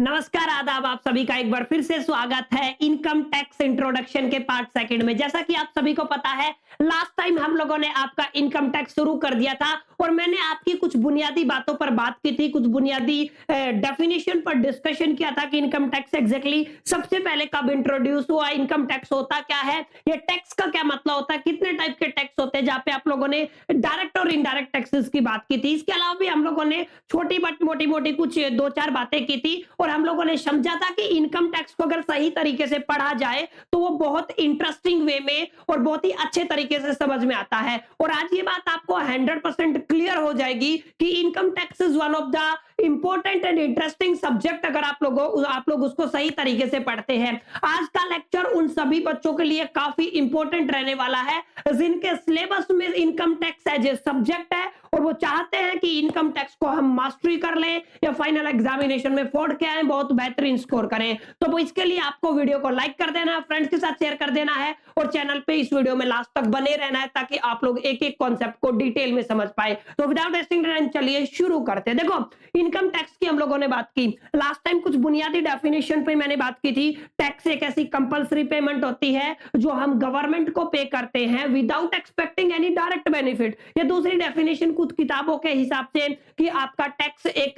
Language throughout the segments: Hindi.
नमस्कार, आदाब। आप सभी का एक बार फिर से स्वागत है इनकम टैक्स इंट्रोडक्शन के पार्ट सेकंड में। जैसा कि आप सभी को पता है, लास्ट टाइम हम लोगों ने आपका इनकम टैक्स शुरू कर दिया था और मैंने आपकी कुछ बुनियादी बातों पर बात की थी, कुछ बुनियादी डेफिनेशन पर डिस्कशन किया था कि इनकम टैक्स एग्जैक्टली सबसे पहले कब इंट्रोड्यूस हुआ, इनकम टैक्स होता क्या है, ये टैक्स का क्या मतलब होता है, कितने टाइप के टैक्स होते हैं, जहां पे आप लोगों ने डायरेक्ट और इनडायरेक्ट टैक्सेस की बात की थी। इसके अलावा भी हम लोगों ने छोटी बट मोटी मोटी कुछ दो चार बातें की थी और हम लोगों ने समझा था कि इनकम टैक्स को अगर सही तरीके से पढ़ा जाए तो वो बहुत इंटरेस्टिंग वे में और बहुत ही अच्छे तरीके से समझ में आता है। और आज ये बात आपको 100% क्लियर हो जाएगी कि income tax is one of the important and interesting subject अगर आप लोग उसको सही तरीके से पढ़ते हैं। आज का लेक्चर उन सभी बच्चों के लिए काफी इंपॉर्टेंट रहने वाला है जिनके सिलेबस में income tax as a subject है और वो चाहते हैं कि इनकम टैक्स को हम मास्टरी कर लें या फाइनल एग्जामिनेशन में फोड़ के आए, बहुत बेहतरीन स्कोर करें। तो वो इसके लिए आपको वीडियो को लाइक कर देना है, फ्रेंड्स के साथ शेयर कर देना है और चैनल पे इस वीडियो में लास्ट तक बने रहना है ताकि आप लोग एक एक कॉन्सेप्ट को डिटेल में समझ पाए। तो विदाउट वेस्टिंग टाइम चलिए शुरू करते हैं। देखो, इनकम टैक्स की हम लोगों ने बात की लास्ट टाइम, कुछ बुनियादी डेफिनेशन पे मैंने बात की थी। टैक्स एक ऐसी कंपलसरी पेमेंट होती है जो हम गवर्नमेंट को पे करते हैं without expecting any direct benefit. या दूसरी डेफिनेशन कुछ किताबों के हिसाब से कि आपका टैक्स एक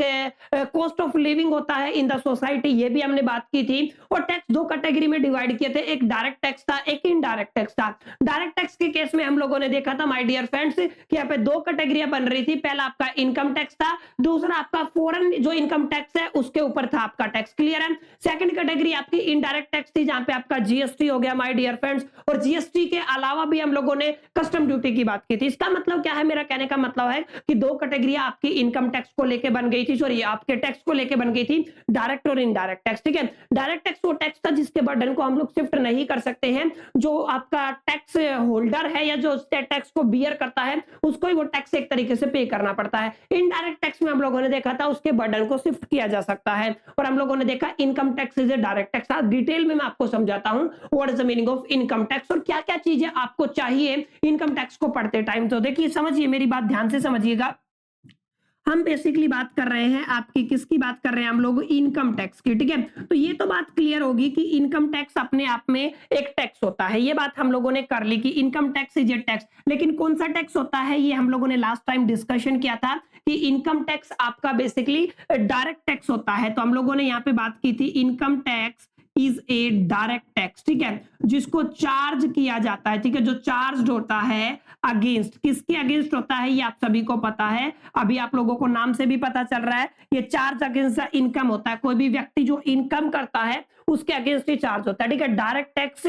कॉस्ट ऑफ लिविंग होता है इन द सोसाइटी, ये भी हमने बात की थी। और टैक्स दो कैटेगरी में डिवाइड किए थे, एक डायरेक्ट टैक्स था, एक इनडायरेक्ट टैक्स था। डायरेक्ट टैक्स के केस में हम लोगों ने देखा था माय डियर फ्रेंड्स कि यहाँ पे दो कैटेगरियां बन रही थी। पहला आपका इनकम टैक्स था, दूसरा आपका फॉरेन जो इनकम टैक्स है उसके ऊपर था आपका टैक्स। क्लियर है? सेकंड कैटेगरी आपकी इनडायरेक्ट टैक्स थी जहां पे आपका जीएसटी हो गया माय डियर फ्रेंड्स, और जीएसटी के अलावा भी हम लोगों ने कस्टम ड्यूटी की बात की थी। इसका मतलब क्या है? मेरा कहने का मतलब है कि दो कैटेगरियां आपकी इनकम टैक्स को लेके बन गई थी, सॉरी आपके टैक्स को लेके बन गई थी, डायरेक्ट और इनडायरेक्ट टैक्स। ठीक है, डायरेक्ट टैक्स वो टैक्स था जिसके बर्डन को हम लोग शिफ्ट नहीं कर सकते हैं, जो आपका टैक्स होल्डर है या जो टैक्स को बियर करता है उसको ही वो टैक्स एक तरीके से पे करना पड़ता है। इनडायरेक्ट टैक्स में हम लोगों ने देखा था उसके बर्डन को शिफ्ट किया जा सकता है और हम लोगों ने देखा income tax is a direct tax. Detail में मैं आपको समझाता हूं what is the meaning of income tax और क्या क्या चीजें आपको चाहिए इनकम टैक्स को पढ़ते टाइम। तो देखिए, समझिए, मेरी बात ध्यान से समझिएगा। हम बेसिकली बात कर रहे हैं आपकी किसकी बात कर रहे हैं हम लोग? इनकम टैक्स की। ठीक है, तो ये तो बात क्लियर होगी कि इनकम टैक्स अपने आप में एक टैक्स होता है, ये बात हम लोगों ने कर ली कि income tax is a tax. लेकिन कौन सा टैक्स होता है ये हम लोगों ने लास्ट टाइम डिस्कशन किया था कि इनकम टैक्स आपका बेसिकली डायरेक्ट टैक्स होता है। तो हम लोगों ने यहाँ पे बात की थी income tax is a direct tax. ठीक है, जिसको चार्ज किया जाता है। ठीक है, जो चार्ज होता है अगेंस्ट, किसके अगेंस्ट होता है ये आप सभी को पता है, अभी आप लोगों को नाम से भी पता चल रहा है, ये चार्ज अगेंस्ट द इनकम होता है। कोई भी व्यक्ति जो इनकम करता है उसके अगेंस्ट ही चार्ज होता है। ठीक है, direct tax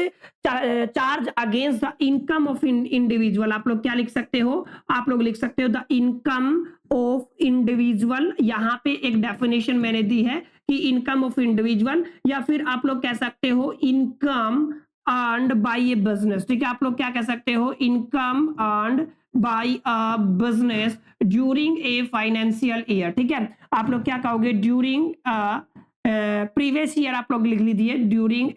charge against the income of individual. आप लोग क्या लिख सकते हो? आप लोग लिख सकते हो द इनकम ऑफ इंडिविजुअल। यहां पे एक डेफिनेशन मैंने दी है कि इनकम ऑफ इंडिविजुअल, या फिर आप लोग कह सकते हो income earned by a business. ठीक है, आप लोग क्या कह सकते हो? Income earned by a business during a financial year. ठीक है, आप लोग क्या कहोगे? ड्यूरिंग प्रीवियस ईयर आप लोग लिख लीजिए, ड्यूरिंग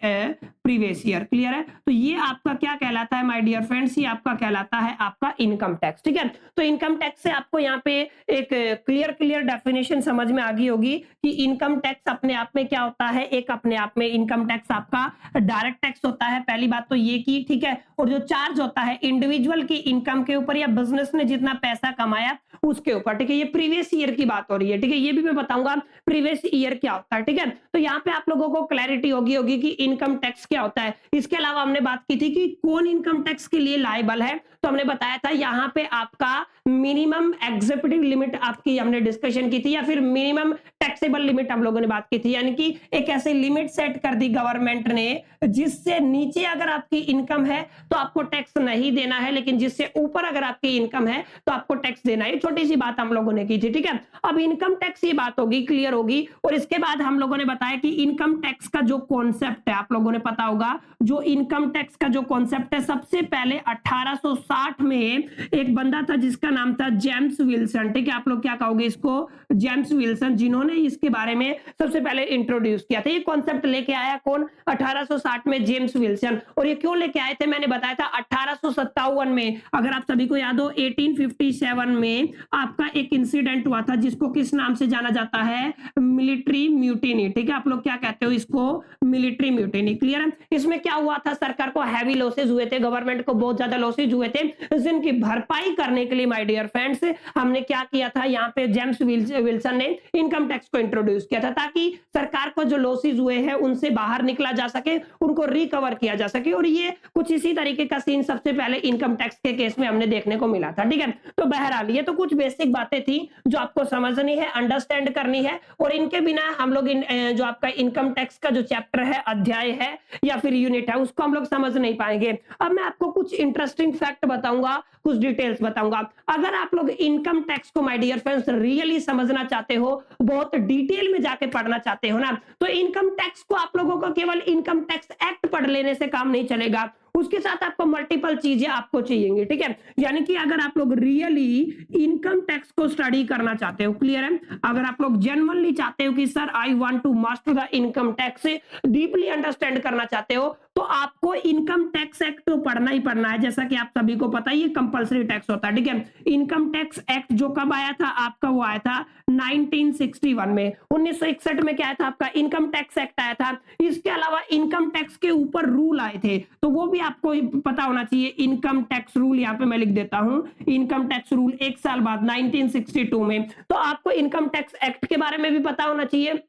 प्रीवियस ईयर। क्लियर है? तो ये आपका क्या कहलाता है माय डियर फ्रेंड्स? ये आपका कहलाता है आपका इनकम टैक्स। ठीक है, तो इनकम टैक्स से आपको यहाँ पे एक क्लियर डेफिनेशन समझ में आ गई होगी कि इनकम टैक्स अपने आप में क्या होता है। एक अपने आप में इनकम टैक्स आपका डायरेक्ट टैक्स होता है, पहली बात तो ये की। ठीक है, और जो चार्ज होता है इंडिविजुअल की इनकम के ऊपर या बिजनेस ने जितना पैसा कमाया उसके ऊपर। ठीक है, ये प्रीवियस ईयर की बात हो रही है। ठीक है, ये भी मैं बताऊंगा प्रीवियस ईयर क्या होता है। ठीक है, तो यहाँ पे आप लोगों को क्लैरिटी होगी कि इनकम टैक्स क्या होता है। इसके अलावा हमने बात की थी कि कौन इनकम टैक्स के लिए लायबल है, तो हमने बताया था यहाँ पे आपका मिनिमम एग्जीक्यूटिव लिमिट आपकी हमने डिस्कशन की थी, या फिर मिनिमम टैक्सेबल लिमिट हम लोगों ने बात की थी। यानी कि एक ऐसी लिमिट सेट कर दी गवर्नमेंट ने जिससे नीचे अगर आपकी इनकम है तो आपको टैक्स नहीं देना है, लेकिन जिससे ऊपर अगर आपकी इनकम है तो आपको टैक्स देना है। छोटी सी बात हम लोगों ने की थी। ठीक है, अब इनकम टैक्स ये बात होगी, क्लियर होगी। और इसके बाद हम लोगों ने बताया कि इनकम टैक्स का जो कॉन्सेप्ट है आप लोगों ने पता पता होगा जो इनकम टैक्स का जो कॉन्सेप्ट है, सबसे पहले 1860 में एक बंदा था जिसका नाम था जेम्स विल्सन। ठीक है, आप लोग क्या कहोगे इसको, जेम्स विल्सन, जिन्होंने इसके बारे में सबसे पहले इंट्रोड्यूस किया था। ये कॉन्सेप्ट लेके आया कौन, 1860 में जेम्स विल्सन। और ये क्यों लेके आए थे, मैंने बताया था 1857 में, अगर आप सभी को याद हो 1857 में आपका एक इंसिडेंट हुआ था जिसको किस नाम से जाना जाता है, मिलिट्री म्यूटिनी। ठीक है, आप लोग क्या कहते हो इसको, मिलिट्री म्यूटिनी। क्लियर है, इसमें क्या हुआ था, सरकार को हैवी लॉसेज हुए थे, गवर्नमेंट को बहुत ज्यादा लॉसेज हुए थे, जिनकी भरपाई करने के लिए माय डियर फ्रेंड्स हमने क्या किया था, यहाँ पे जेम्स विल्सन ने इनकम टैक्स को इंट्रोड्यूस किया था, ताकि सरकार को जो लॉसेज हुए हैं उनसे बाहर निकला जा सके, उनको रिकवर किया जा सके। और ये कुछ इसी तरीके का सीन सबसे पहले इनकम टैक्स के केस में हमने देखने को मिला था। ठीक है, तो बहरहाल ये तो कुछ बेसिक बातें थी जो आपको समझनी है, अंडरस्टैंड करनी है, और इनके बिना हम लोग जो आपका इनकम टैक्स का जो चैप्टर है, अध्याय है या फिर यूनिट है, उसको हम लोग समझ नहीं पाएंगे। अब मैं आपको कुछ इंटरेस्टिंग फैक्ट बताऊंगा, कुछ डिटेल्स बताऊंगा। अगर आप लोग इनकम टैक्स को माय डियर फ्रेंड्स रियली समझना चाहते हो, बहुत डिटेल में जाके पढ़ना चाहते हो ना, तो इनकम टैक्स को आप लोगों को केवल इनकम टैक्स एक्ट पढ़ लेने से काम नहीं चलेगा, उसके साथ आपको मल्टीपल चीजें आपको चाहिए। ठीक है, यानी कि अगर आप लोग रियली इनकम टैक्स को स्टडी करना चाहते हो, क्लियर है, अगर आप लोग जेन्युइनली चाहते हो कि sir I want to master the income tax, deeply understand करना चाहते हो, तो आपको इनकम टैक्स एक्ट तो पढ़ना ही पढ़ना है। जैसा कि आप सभी को पता है ये कंपलसरी टैक्स होता है। ठीक है, इनकम टैक्स एक्ट जो कब आया था आपका, वो आया था 1961 में, 1961 में क्या आया था आपका, इनकम टैक्स एक्ट आया था। इसके अलावा इनकम टैक्स के ऊपर रूल आए थे, तो वो भी आपको पता होना चाहिए। इनकम टैक्स रूल यहाँ पे मैं लिख देता हूं, इनकम टैक्स रूल एक साल बाद 1962 में, तो आपको इनकम टैक्स एक्ट के बारे में भी पता होना चाहिए,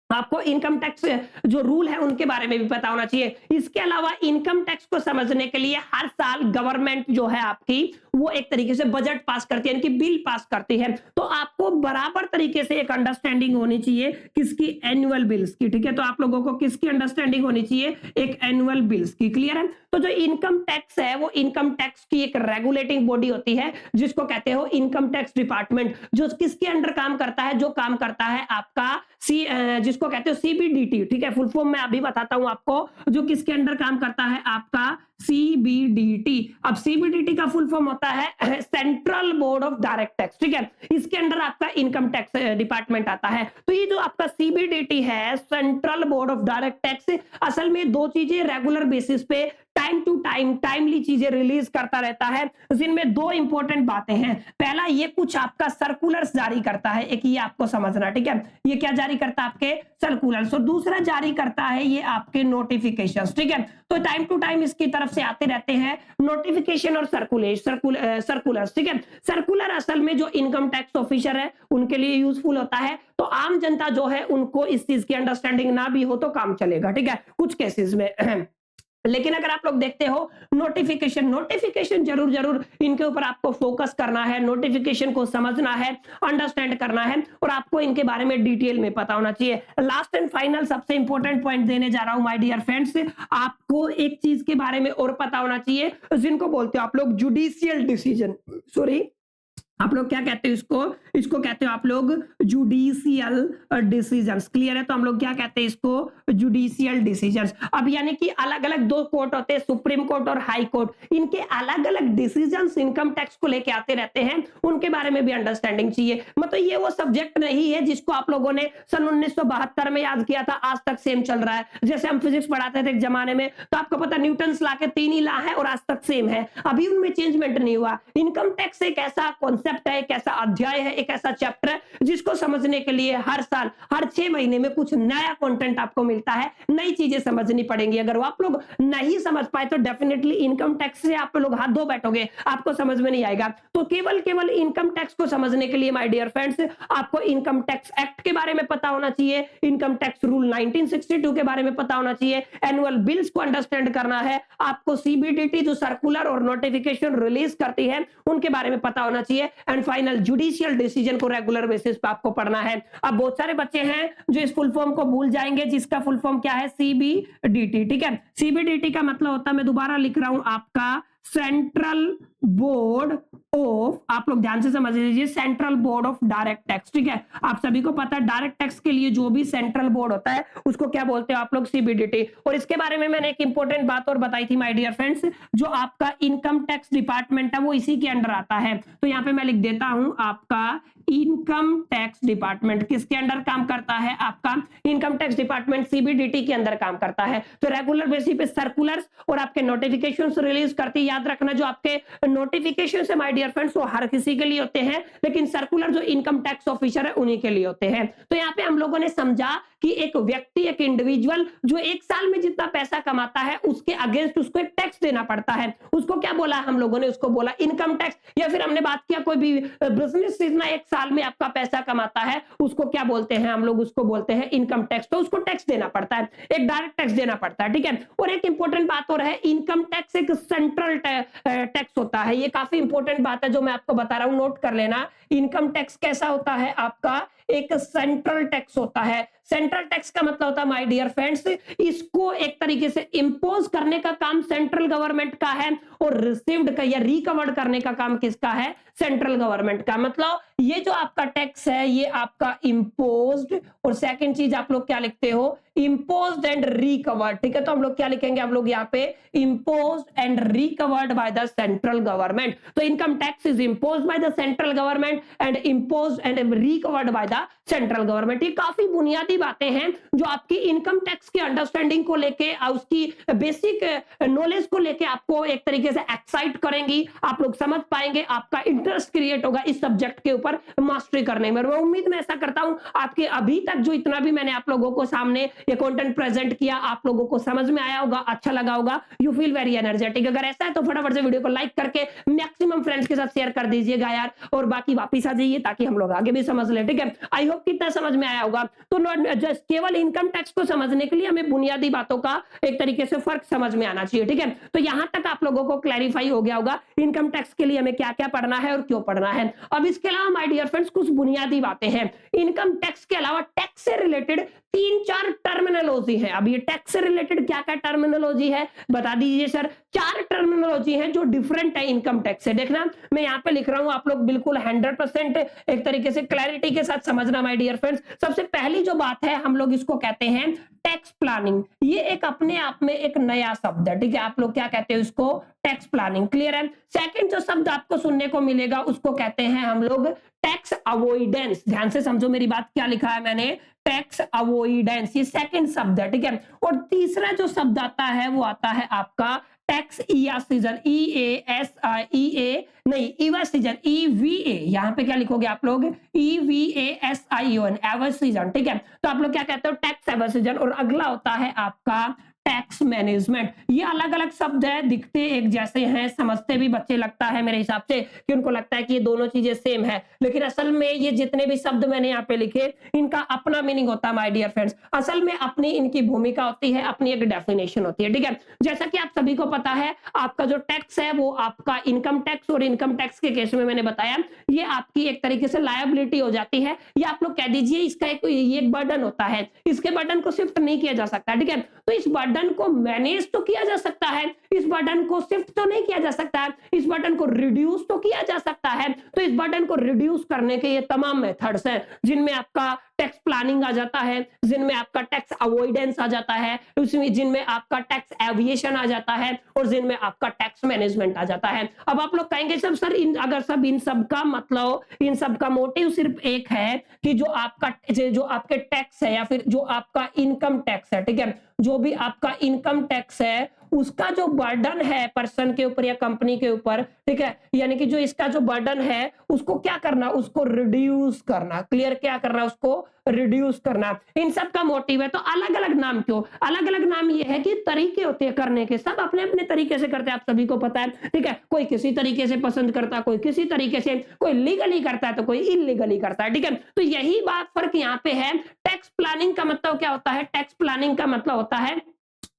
आपको इनकम टैक्स जो रूल है उनके बारे में भी पता होना चाहिए। इसके अलावा इनकम टैक्स को समझने के लिए हर साल गवर्नमेंट जो है आपकी, वो एक तरीके से बजट पास करती है, यानी कि बिल पास करती है, तो आपको बराबर तरीके से एक अंडरस्टैंडिंग होनी चाहिए किसकी, एनुअल बिल्स की। ठीक है, तो आप लोगों को किसकी अंडरस्टैंडिंग होनी चाहिए, एक एनुअल बिल्स की। क्लियर है, तो जो इनकम टैक्स है वो इनकम टैक्स की एक रेगुलेटिंग बॉडी होती है जिसको कहते हो इनकम टैक्स डिपार्टमेंट, जो किसके अंडर काम करता है, जो काम करता है आपका जिसको कहते हो सीबीडीटी। ठीक है, फुल फॉर्म मैं अभी बताता हूं आपको, जो किसके अंडर काम करता है आपका, सीबीडीटी। अब सीबीडीटी का फुल फॉर्म होता है central board of direct tax. ठीक है, इसके अंडर आपका इनकम टैक्स डिपार्टमेंट आता है। तो ये जो आपका सीबीडीटी है, central board of direct tax, असल में दो चीजें रेगुलर बेसिस पे टाइम टू टाइम टाइमली चीजें रिलीज करता रहता है, जिनमें दो इंपॉर्टेंट बातें हैं। पहला, ये कुछ आपका सर्कुलर्स जारी करता है, एक ये आपको समझना। ठीक है, ये क्या जारी करता है, आपके सर्कुलर्स। और दूसरा जारी करता है ये आपके नोटिफिकेशंस। ठीक है, तो टाइम टू टाइम इसकी तरफ से आते रहते हैं नोटिफिकेशन और सर्कुलर्स। ठीक है, सर्कुलर असल में जो इनकम टैक्स ऑफिसर है उनके लिए यूजफुल होता है, तो आम जनता जो है उनको इस चीज की अंडरस्टैंडिंग ना भी हो तो काम चलेगा। ठीक है, कुछ केसेस में लेकिन अगर आप लोग देखते हो नोटिफिकेशन जरूर इनके ऊपर आपको फोकस करना है, नोटिफिकेशन को समझना है, अंडरस्टैंड करना है, और आपको इनके बारे में डिटेल में पता होना चाहिए। लास्ट एंड फाइनल सबसे इंपॉर्टेंट पॉइंट देने जा रहा हूं माय डियर फ्रेंड्स, आपको एक चीज के बारे में और पता होना चाहिए, जिनको बोलते हो आप लोग जुडिशियल डिसीजन, सॉरी आप लोग क्या कहते हो इसको कहते हो आप लोग जुडिशियल डिसीजंस। क्लियर है, तो हम लोग क्या कहते हैं इसको, जुडिशियल डिसीजंस। अब यानी कि अलग अलग दो कोर्ट होते हैं, सुप्रीम कोर्ट और हाई कोर्ट, इनके अलग अलग डिसीजंस इनकम टैक्स को लेके आते रहते हैं, उनके बारे में भी अंडरस्टैंडिंग चाहिए। मतलब ये वो सब्जेक्ट नहीं है जिसको आप लोगों ने सन 1972 में याद किया था, आज तक सेम चल रहा है। जैसे हम फिजिक्स पढ़ाते थे एक जमाने में, तो आपको पता न्यूटन्स लॉ के 3 ही लॉ है और आज तक सेम है, अभी उनमें चेंजमेंट नहीं हुआ। इनकम टैक्स एक ऐसा कॉन्सेप्ट है, एक ऐसा अध्याय है, एक ऐसा चैप्टर है जिसको समझने के लिए हर साल हर 6 महीने में कुछ नया कंटेंट आपको मिलता है, नई चीजें समझनी पड़ेंगी। अगर वो आप लोग नहीं समझ पाए तो डेफिनेटली इनकम टैक्स से आप लोग हाथ धो बैठोगे, आपको समझ में नहीं आएगा। तो केवल इनकम टैक्स को समझने के लिए माय डियर फ्रेंड्स आपको इनकम टैक्स एक्ट के बारे में पता होना चाहिए, इनकम टैक्स रूल 1962 के बारे में पता होना चाहिए, एनुअल बिल्स को अंडरस्टैंड करना है, आपको सीबीडीटी जो सर्कुलर और नोटिफिकेशन रिलीज करती है उनके बारे में पता होना चाहिए, एंड फाइनल जुडिशियल डिसीजन को रेगुलर बेसिस पे आपको पढ़ना है। अब बहुत सारे बच्चे हैं जो इस फुल फॉर्म को भूल जाएंगे, जिसका फुल फॉर्म क्या है, सीबीडीटी। ठीक है, सीबीडीटी का मतलब होता है, मैं दोबारा लिख रहा हूं, आपका सेंट्रल बोर्ड ऑफ, आप लोग ध्यान से समझ लीजिए, central board of direct tax. ठीक है, आप सभी को पता है डायरेक्ट टैक्स के लिए जो भी सेंट्रल बोर्ड होता है उसको क्या बोलते हैं आप लोग, सीबीडीटी। और इसके बारे में मैंने एक इंपॉर्टेंट बात और बताई थी माय डियर फ्रेंड्स, जो आपका इनकम टैक्स डिपार्टमेंट है वो इसी के अंडर आता है। तो यहाँ पे मैं लिख देता हूं, आपका इनकम टैक्स डिपार्टमेंट किसके अंडर काम करता है, आपका इनकम टैक्स डिपार्टमेंट सीबीडीटी के अंदर काम करता है। तो रेगुलर बेसिस पे सर्कुलर्स और आपके नोटिफिकेशंस रिलीज करती है। याद रखना, जो आपके नोटिफिकेशन है माय डियर फ्रेंड्स वो हर किसी के लिए होते हैं, लेकिन सर्कुलर जो इनकम टैक्स ऑफिसर है उन्हीं के लिए होते हैं। तो यहाँ पे हम लोगों ने समझा कि एक व्यक्ति, एक इंडिविजुअल जो एक साल में जितना पैसा कमाता है उसके अगेंस्ट उसको एक टैक्स देना पड़ता है, उसको क्या बोला हम लोगों ने, उसको बोला इनकम टैक्स। या फिर हमने बात किया कोई भी बिजनेस जितना एक साल में आपका पैसा कमाता है उसको क्या बोलते हैं हम लोग, उसको बोलते हैं इनकम टैक्स। तो उसको टैक्स देना पड़ता है, एक डायरेक्ट टैक्स देना पड़ता है। ठीक है, और एक इंपॉर्टेंट बात और है, इनकम टैक्स एक सेंट्रल टैक्स होता है। ये काफी इंपॉर्टेंट बात है जो मैं आपको बता रहा हूं, नोट कर लेना। इनकम टैक्स कैसा होता है, आपका एक सेंट्रल टैक्स होता है। सेंट्रल टैक्स का मतलब होता है माय डियर फ्रेंड्स, इसको एक तरीके से इंपोज करने का काम सेंट्रल गवर्नमेंट का है और रिसीव्ड का या रिकवर्ड करने का काम किसका है, सेंट्रल गवर्नमेंट का। मतलब ये जो आपका टैक्स है ये आपका इंपोज्ड, और सेकंड चीज आप लोग क्या लिखते हो, इंपोज्ड एंड रिकवर्ड। ठीक है, तो हम लोग क्या लिखेंगे, हम लोग यहाँ पे imposed and recovered by the central government. तो income tax is imposed by the central government and imposed and recovered by the central government. ये काफी बुनियादी बातें हैं जो आपकी इनकम टैक्स की अंडरस्टैंडिंग को लेके, उसकी बेसिक नॉलेज को लेके आपको एक तरीके से एक्साइट करेंगी। आप लोग समझ पाएंगे, आपका इंटरेस्ट क्रिएट होगा इस सब्जेक्ट के ऊपर मास्टरी करने में। मैं उम्मीद में ऐसा करता हूं आपके अभी तक जो इतना भी मैंने आप लोगों को सामने ये कंटेंट प्रेजेंट किया, आप लोगों को समझ में आया होगा, अच्छा लगा होगा। You feel very energetic. अगर ऐसा है तो फटाफट से वीडियो को लाइक करके मैक्सिमम फ्रेंड्स के साथ शेयर कर दीजिएगा यार, और बाकी वापिस आ जाइए ताकि हम लोग आगे भी समझ ले। ठीक है, आई होप कितना समझ में आया होगा। तो जस्ट केवल इनकम टैक्स को समझने के लिए हमें बुनियादी बातों का एक तरीके से फर्क समझ में आना चाहिए। ठीक है, तो यहां तक आप लोगों को क्लैरिफाई हो गया होगा इनकम टैक्स के लिए हमें क्या क्या पढ़ना है और क्यों पढ़ना है। अब इसके अलावा माय डियर फ्रेंड्स कुछ बुनियादी बातें हैं। इनकम टैक्स के अलावा टैक्स से रिलेटेड 3-4 टर्मिनोलॉजी है। अब ये टैक्स से रिलेटेड क्या क्या टर्मिनोलॉजी है बता दीजिए सर। 4 टर्मिनोलॉजी है जो डिफरेंट है इनकम टैक्स से। देखना मैं यहाँ पे लिख रहा हूं, आप लोग बिल्कुल 100% एक तरीके से क्लैरिटी के साथ समझना माय डियर फ्रेंड्स। सबसे पहली जो बात है हम लोग इसको कहते हैं टैक्स प्लानिंग। ये एक अपने आप में एक नया शब्द है। ठीक है, आप लोग क्या कहते हो इसको, टैक्स प्लानिंग। क्लियर है। सेकंड जो शब्द आपको सुनने को मिलेगा उसको कहते हैं हम लोग टैक्स अवॉइडेंस। ध्यान से समझो मेरी बात, क्या लिखा है मैंने, टैक्स अवॉइडेंस, ये सेकंड शब्द है। ठीक है, और तीसरा जो शब्द आता है वो आता है आपका टैक्स इवासीजन, इवासीजन, ईवीए। यहां पे क्या लिखोगे आप लोग, EVASION, एवासीजन। ठीक है, तो आप लोग क्या कहते हो, टैक्स एवासीजन। और अगला होता है आपका टैक्स मैनेजमेंट। ये अलग अलग शब्द है, दिखते एक जैसे हैं, समझते भी बच्चे लगता है मेरे हिसाब से कि उनको लगता है कि ये दोनों चीजें सेम है, लेकिन असल में ये जितने भी शब्द मैंने यहाँ पे लिखे इनका अपना मीनिंग होता है माय डियर फ्रेंड्स। असल में अपनी इनकी भूमिका होती है, अपनी एक डेफिनेशन होती है। ठीक है, जैसा कि आप सभी को पता है आपका जो टैक्स है वो आपका इनकम टैक्स, और इनकम टैक्स के केस में मैंने बताया ये आपकी एक तरीके से लायबिलिटी हो जाती है, या आप लोग कह दीजिए इसका एक बर्डन होता है, इसके बर्डन को शिफ्ट नहीं किया जा सकता। ठीक है, तो इस बर्डन को मैनेज तो किया जा सकता है, इस बर्डन को शिफ्ट तो नहीं किया जा सकता है, इस बर्डन को रिड्यूस तो किया जा सकता है। तो इस बर्डन को रिड्यूस करने के ये तमाम मेथड्स हैं जिनमें आपका टैक्स प्लानिंग आ जाता है, जिनमें आपका टैक्स अवॉइडेंस आ जाता है, उसमें जिनमें आपका टैक्स एविएशन आ जाता है, और जिनमें आपका टैक्स मैनेजमेंट आ जाता है। अब आप लोग कहेंगे सब सर अगर सब इन सब का मतलब, इन सब का मोटिव सिर्फ एक है कि जो आपके टैक्स है या फिर जो आपका इनकम टैक्स है, ठीक है, जो भी आपका इनकम टैक्स है उसका जो बर्डन है पर्सन के ऊपर या कंपनी के ऊपर, ठीक है, यानी कि जो इसका जो बर्डन है उसको क्या करना, उसको रिड्यूस करना। क्लियर, क्या करना, उसको रिड्यूस करना। इन सब का मोटिव है। तो अलग अलग नाम क्यों, अलग अलग नाम ये है कि तरीके होते हैं करने के, सब अपने अपने तरीके से करते हैं, आप सभी को पता है। ठीक है, कोई किसी तरीके से पसंद करता है, कोई किसी तरीके से, कोई लीगली करता है तो कोई इलीगली करता है। ठीक है, तो यही बात फर्क यहाँ पे है। टैक्स प्लानिंग का मतलब क्या होता है, टैक्स प्लानिंग का मतलब होता है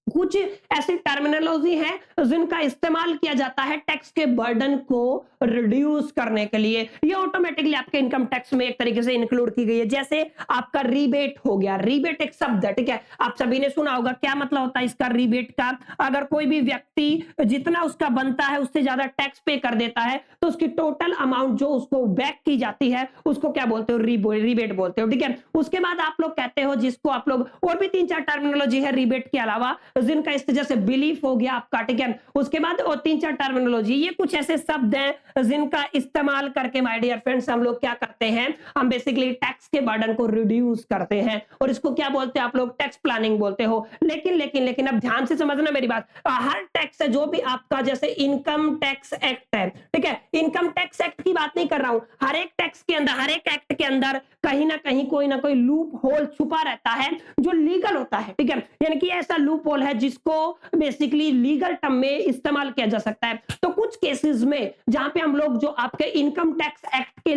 कुछ ऐसी टर्मिनोलॉजी है जिनका इस्तेमाल किया जाता है टैक्स के बर्डन को रिड्यूस करने के लिए। ये ऑटोमेटिकली आपके इनकम टैक्स में एक तरीके से इंक्लूड की गई है। जैसे आपका रीबेट हो गया, रीबेट एक शब्द है, ठीक है, आप सभी ने सुना होगा। क्या मतलब होता है इसका, रीबेट का? अगर कोई भी व्यक्ति जितना उसका बनता है उससे ज्यादा टैक्स पे कर देता है तो उसकी टोटल अमाउंट जो उसको बैक की जाती है उसको क्या बोलते हो, रीबेट बोलते हो, ठीक है। उसके बाद आप लोग कहते हो जिसको आप लोग, और भी 3-4 टर्मिनोलॉजी है रीबेट के अलावा जिनका इस जैसे बिलीफ हो गया आपका, ठीक है। उसके बाद और 3-4 टर्मिनोलॉजी, ये कुछ ऐसे शब्द हैं जिनका इस्तेमाल करके माय डियर फ्रेंड्स हम लोग क्या करते हैं, हम बेसिकली टैक्स के बर्डन को रिड्यूस करते हैं। और इसको क्या बोलते हैं आप लोग, टैक्स प्लानिंग बोलते हो। लेकिन लेकिन लेकिन अब ध्यान से समझना मेरी बात, हर टैक्स है जो भी आपका, जैसे इनकम टैक्स एक्ट है, ठीक है, इनकम टैक्स एक्ट की बात नहीं कर रहा हूं, हर एक टैक्स के अंदर, हर एक एक्ट के अंदर कहीं ना कहीं कोई ना कोई लूप होल छुपा रहता है जो लीगल होता है, ठीक है। यानी कि ऐसा लूप होल है जिसको बेसिकली लीगल टर्म में इस्तेमाल किया जा सकता है। तो कुछ केसेस में जहां पे हम लोग जो आपके इनकम टैक्स एक्ट के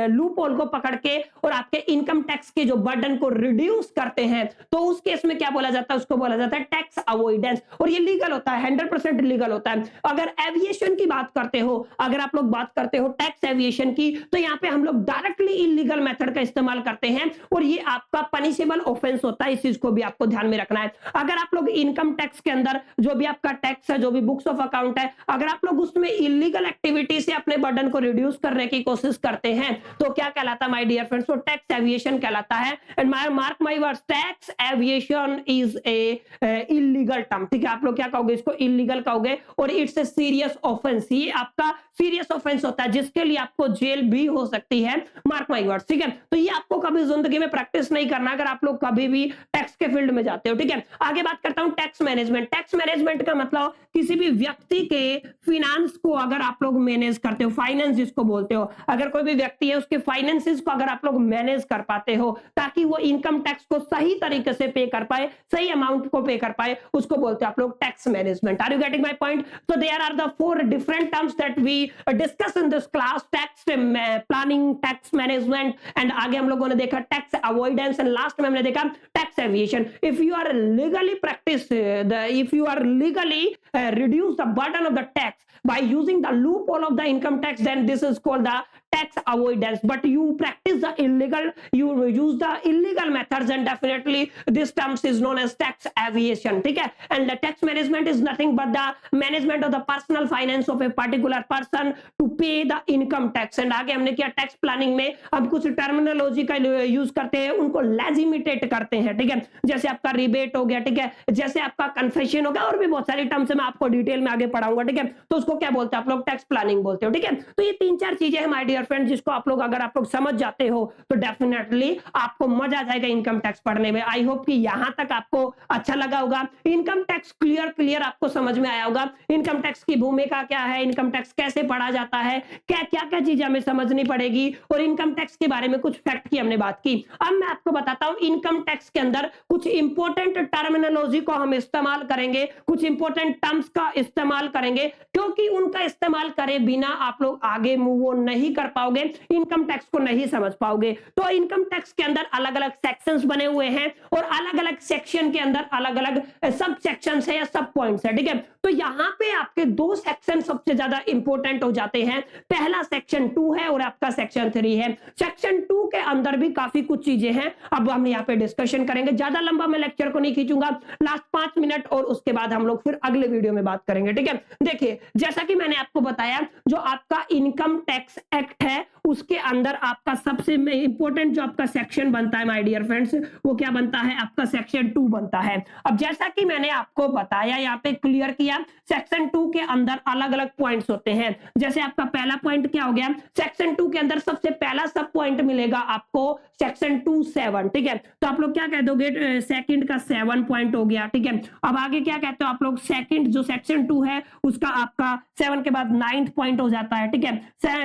लूप होल को पकड़ के और आपके इनकम टैक्स के जो बर्डन को रिड्यूस करते हैं, तो उस केस में क्या बोला जाता है, उसको बोला जाता है टैक्स अवॉइडेंस। और ये लीगल होता है, 100% लीगल होता है। अगर एविएशन की बात करते हो, अगर आप लोग बात करते हो टैक्स एविएशन की, तो यहां पे हम लोग डायरेक्टली इलीगल मेथड का इस्तेमाल करते हैं और ये आपका पनिशेबल ऑफेंस होता है। इस चीज को भी आपको ध्यान में रखना है। अगर आप लोग इनकम टैक्स के अंदर जो भी आपका टैक्स है, जो भी बुक्स ऑफ अकाउंट है, अगर आप लोग उसमें इलीगल एक्टिविटी से अपने बर्डन को रिड्यूस करने की कोशिश करते हैं तो क्या कहलाता है माय डियर फ्रेंड्स, तो टैक्स एविएशन कहलाता है। And mark my words, tax aviation is a illegal term, ठीक है। आप लोग क्या कहोगे, इसको इलीगल कहोगे और इट्स ए सीरियस ऑफेंस। ये आपका सीरियस ऑफेंस होता है जिसके लिए आपको जेल भी हो सकती है, मार्क माय वर्ड्स, ठीक है। तो ये आपको कभी जिंदगी में प्रैक्टिस नहीं करना अगर आप लोग कभी भी टैक्स के फील्ड में जाते हो, ठीक है। आगे बात करता हूं टैक्स मैनेजमेंट। टैक्स मैनेजमेंट का मतलब किसी भी व्यक्ति के फिनेंस को अगर आप लोग मैनेज करते हो, फाइनेंस जिसको बोलते हो, अगर कोई भी व्यक्ति है उसके फाइनेंसेस को अगर आप लोग मैनेज कर पाते हो ताकि वो इनकम टैक्स को सही तरीके से पे कर पाए, सही अमाउंट को पे कर पाए, उसको बोलते हैं आप लोग tax management. Are you getting my point? तो there are the 4 different terms that we discuss in this class, tax planning, tax management, and आगे हम लोगों ने देखा टैक्स अवॉइडेंस, एंड लास्ट में हमने देखा tax aviation. If you are legally practice if you are legally reduce the burden of the tax by using the loophole of the income tax, then this is called the tax avoidance. But you practice the illegal, you use the illegal methods, and definitely this terms is known as tax evasion, ठीक है। And the tax management is nothing but the management of the personal finance of a particular person to pay the income tax। and आगे हमने किया टैक्स प्लानिंग में हम कुछ टर्मिनोलॉजी का यूज करते हैं, उनको लेजिमिटेट करते हैं, ठीक है। जैसे आपका रिबेट हो गया, ठीक है, जैसे आपका कन्फेशन हो गया, और भी बहुत सारी टर्म्स मैं आपको डिटेल में आगे पढ़ाऊंगा, ठीक है। तो उसको क्या बोलते हैं आप लोग, टैक्स प्लानिंग बोलते हो, ठीक है। तो ये 3-4 चीजें हैं माय डियर फ्रेंड जिसको आप लोग अगर आप लोग समझ जाते हो तो डेफिनेटली आपको मजा आ जाएगा इनकम टैक्स पढ़ने में। आई होप कि यहां तक आपको अच्छा लगा होगा। इनकम टैक्स क्लियर आपको समझ में आया होगा। इनकम टैक्स की भूमिका क्या है, इनकम टैक्स कैसे पढ़ा जाता है, क्या क्या चीजें हमें समझनी पड़ेगी, और इनकम टैक्स के बारे में कुछ फैक्ट की हमने बात की। अब मैं आपको बताता हूं इनकम टैक्स के अंदर कुछ इंपॉर्टेंट टर्मिनोलॉजी को हम इस्तेमाल करेंगे, कुछ इंपॉर्टेंट टर्म्स का इस्तेमाल करेंगे, क्योंकि उनका इस्तेमाल करे बिना आप लोग आगे मूव ऑन नहीं कर पाओगे, इनकम टैक्स को नहीं समझ पाओगे। तो इनकम टैक्स के अंदर अलग अलग सेक्शंस बने हुए हैं और अलग अलग सेक्शन के अंदर अलग अलग सब सेक्शंस है या सब पॉइंट्स है, ठीक है। तो यहां पे आपके 2 सेक्शन सबसे ज्यादा इंपॉर्टेंट हो जाते हैं। पहला सेक्शन 2 है और आपका सेक्शन 3 है। सेक्शन 2 के अंदर भी काफी कुछ चीजें हैं, अब हम यहाँ पे डिस्कशन करेंगे। ज्यादा लंबा मैं लेक्चर को नहीं खींचूंगा, लास्ट 5 मिनट, और उसके बाद हम लोग फिर अगले वीडियो में बात करेंगे, ठीक है। देखिए जैसा कि मैंने आपको बताया, जो आपका इनकम टैक्स एक्ट है उसके अंदर आपका सबसे इंपॉर्टेंट जो आपका सेक्शन बनता है माय डियर फ्रेंड्स, वो क्या बनता है, आपका सेक्शन 2 बनता है। अब जैसा कि मैंने आपको बताया, यहाँ पे क्लियर किया, सेक्शन 2 के अंदर अलग अलग पॉइंट्स होते हैं। जैसे आपका पहला पॉइंट क्या हो गया, सेक्शन 2 के अंदर सबसे पहला सब पॉइंट मिलेगा आपको सेक्शन 2(7), ठीक है। तो आप लोग क्या कह दोगे, सेकंड का 7 पॉइंट हो गया, ठीक है। अब आगे क्या कहते हो आप लोग, सेकंड जो सेक्शन 2 है उसका आपका 7 के बाद 9th पॉइंट हो जाता है, ठीक है।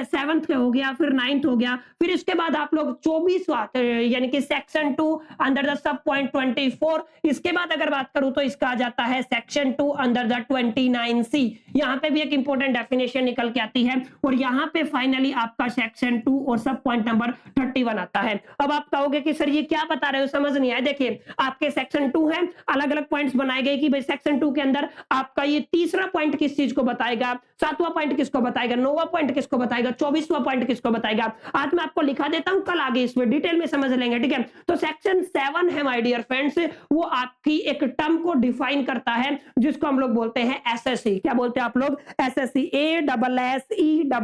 7th हो गया, फिर 9th हो गया, फिर इसके बाद आप लोग 24वां यानी कि section 2 under the sub point 24। इसके बाद अगर बात करूं तो इसका आ जाता है सेक्शन 2 अंडर द 29C। यहां पे भी एक इंपॉर्टेंट डेफिनेशन निकल के आती है और यहां पे फाइनली आपका सेक्शन 2 और सब पॉइंट नंबर 31 आता है। अब आप कहोगे कि सर ये क्या बता रहे हो, समझ नहीं आया। देखिए आपके सेक्शन 2 है, अलग अलग पॉइंट्स बनाए गए कि भाई सेक्शन 2 के अंदर आपका ये तीसरा पॉइंट किस चीज को बताएगा, 7वां पॉइंट किसको बताएगा, 9वां पॉइंट किसको बताएगा, 24वां पॉइंट किसको बताएगा। आज मैं आपको लिखा देता हूं, कल आगे इसमें डिटेल में समझ लेंगे, ठीक है। तो सेक्शन 7 है माय डियर फ्रेंड्स, वो आपकी एक टर्म को डिफाइन करता है जिसको हम लोग बोलते हैं एसएसई। क्या बोलते हैं आप लोग? SSE,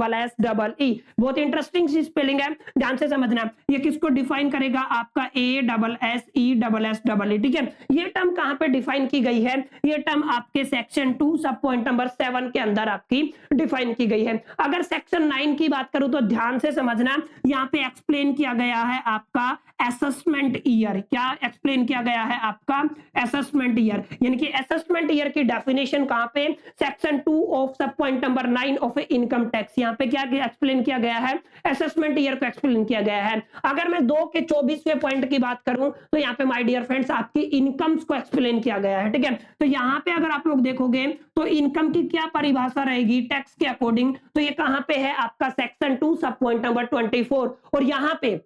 ASSE। बहुत इंटरेस्टिंग सी स्पेलिंग है, ध्यान से समझना। ये किसको डिफाइन करेगा? आपका ASSE, ठीक है। ये टर्म कहां पे डिफाइन की गई है? ये टर्म आपके सेक्शन 2 सब पॉइंट नंबर 7 के अंदर आपकी डिफाइन की गई है। अगर सेक्शन 9 की बात करूं तो ध्यान से समझना, यहां पे एक्सप्लेन किया गया है आपका असेसमेंट ईयर। क्या एक्सप्लेन किया गया है? आपका असेसमेंट ईयर, यानी कि असेसमेंट ईयर की डेफिनेशन कहां पे? सेक्शन 2 ऑफ सब point number 9 of income tax. यहां पे क्या एक्सप्लेन किया गया है? असेसमेंट ईयर को एक्सप्लेन किया गया है। अगर मैं 2 के 24वें पॉइंट की बात करूं तो यहां पे माय डियर फ्रेंड्स आपकी इनकम्स को एक्सप्लेन किया गया है, ठीक है। तो यहां पे अगर आप लोग देखोगे तो इनकम की क्या परिभाषा रहेगी टैक्स के अकॉर्डिंग, तो ये कहां पे है? आपका सेक्शन 2 सब पॉइंट नंबर 24। और यहां पे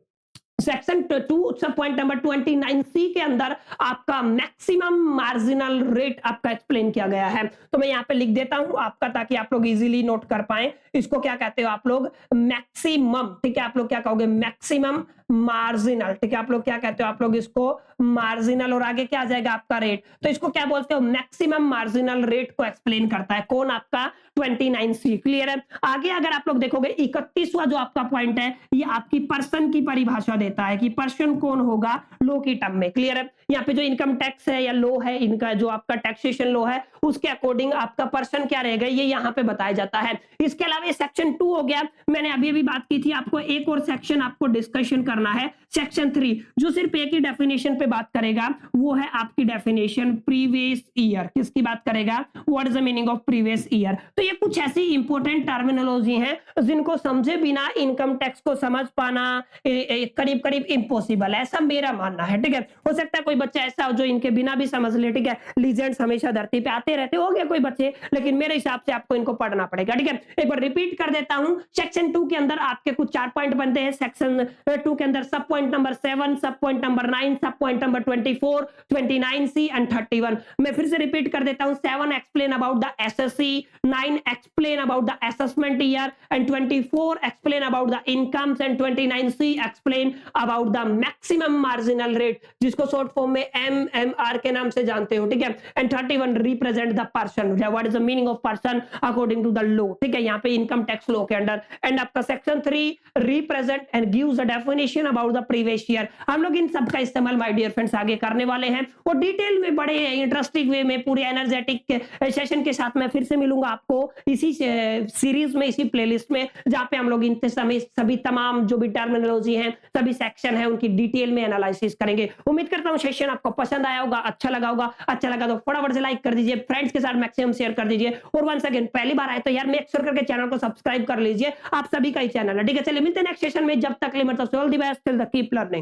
सेक्शन 2 सब पॉइंट नंबर 29C के अंदर आपका मैक्सिमम मार्जिनल रेट आपका एक्सप्लेन किया गया है। तो मैं यहां पे लिख देता हूं आपका, ताकि आप लोग इजीली नोट कर पाए। इसको क्या कहते हो आप लोग? मैक्सिमम, ठीक है। आप लोग क्या कहोगे? मैक्सिमम मार्जिनल, ठीक है। आप लोग क्या कहते हो? आप लोग इसको मार्जिनल, और आगे क्या आ जाएगा? आपका रेट। तो इसको क्या बोलते हो? मैक्सिमम मार्जिनल रेट को एक्सप्लेन करता है कौन? आपका 29C। क्लियर है? आगे अगर आप लोग देखोगे 31वां जो आपका पॉइंट है, ये आपकी पर्सन की परिभाषा देता है कि पर्सन कौन होगा लो की टर्म में। क्लियर है? यहाँ पे जो इनकम टैक्स है या लो है, इनका जो आपका टैक्सेशन लो है, उसके अकॉर्डिंग आपका पर्सन क्या रहेगा, ये यहाँ पे बताया जाता है। इसके अलावा सेक्शन 2 हो गया। मैंने अभी अभी बात की थी, आपको एक और सेक्शन आपको डिस्कशन करना है, सेक्शन 3, जो सिर्फ एक ही डेफिनेशन पे बात करेगा। वो है आपकी डेफिनेशन प्रीवियस ईयर। किसकी बात करेगा? What is the meaning of previous year. तो ये कुछ ऐसी इंपॉर्टेंट टर्मिनोलॉजी हैं जिनको समझे बिना इनकम टैक्स को समझ पाना करीब करीब इम्पॉसिबल है, ऐसा मेरा मानना है, ठीक है। हो सकता है कोई बच्चा ऐसा हो जो इनके बिना भी समझ ले, ठीक है। लीजेंड्स हमेशा धरती पे आते रहते हो गए कोई बच्चे, लेकिन मेरे हिसाब से आपको इनको पढ़ना पड़ेगा, ठीक है। एक बार रिपीट कर देता हूं, सेक्शन 2 के अंदर आपके कुछ 4 पॉइंट बनते हैं। सेक्शन 2 के अंदर सब पॉइंट नंबर 7, सब पॉइंट नंबर 9, सब पॉइंट नंबर 24, 29C एंड 31। मैं फिर से रिपीट कर देता हूं। 7 explain about the SSC, 9 explain about the assessment year and 24 explain about the incomes and 29C explain about the maximum marginal rate, जिसको शॉर्ट फॉर्म में MMR के नाम से जानते हो, ठीक है। And 31 represent the person, what is the meaning of person according to the law, ठीक है। यहाँ पे इनकम टैक्स लॉ के अंडर। एंड आपका section 3 represent and gives the definition about the previous year. हम लोग इन सब का इस्तेमाल माय डियर फ्रेंड्स आगे करने वाले हैं, और डिटेल में बड़े इंटरेस्टिंग वे में पूरे एनर्जेटिक सेशन के साथ मैं फिर से मिलूंगा आपको इसी सीरीज में, इसी प्लेलिस्ट में, जहां पे हम लोग इन सभी तमाम जो भी टर्मिनोलॉजी है, सभी सेक्शन है, उनकी डिटेल में एनालिसिस करेंगे। उम्मीद करता हूं सेशन आपको पसंद आया होगा, अच्छा लगा होगा। अच्छा लगा तो फटाफट से लाइक कर दीजिए, फ्रेंड्स के साथ मैक्सिमम शेयर कर दीजिए, और वंस अगेन पहली बार आए तो यार मेक श्योर करके चैनल को सब्सक्राइब कर लीजिए। आप सभी का ही चैनल है, ठीक है। चलिए मिलते हैं नेक्स्ट सेशन में, जब तक all the best, till the keep learning.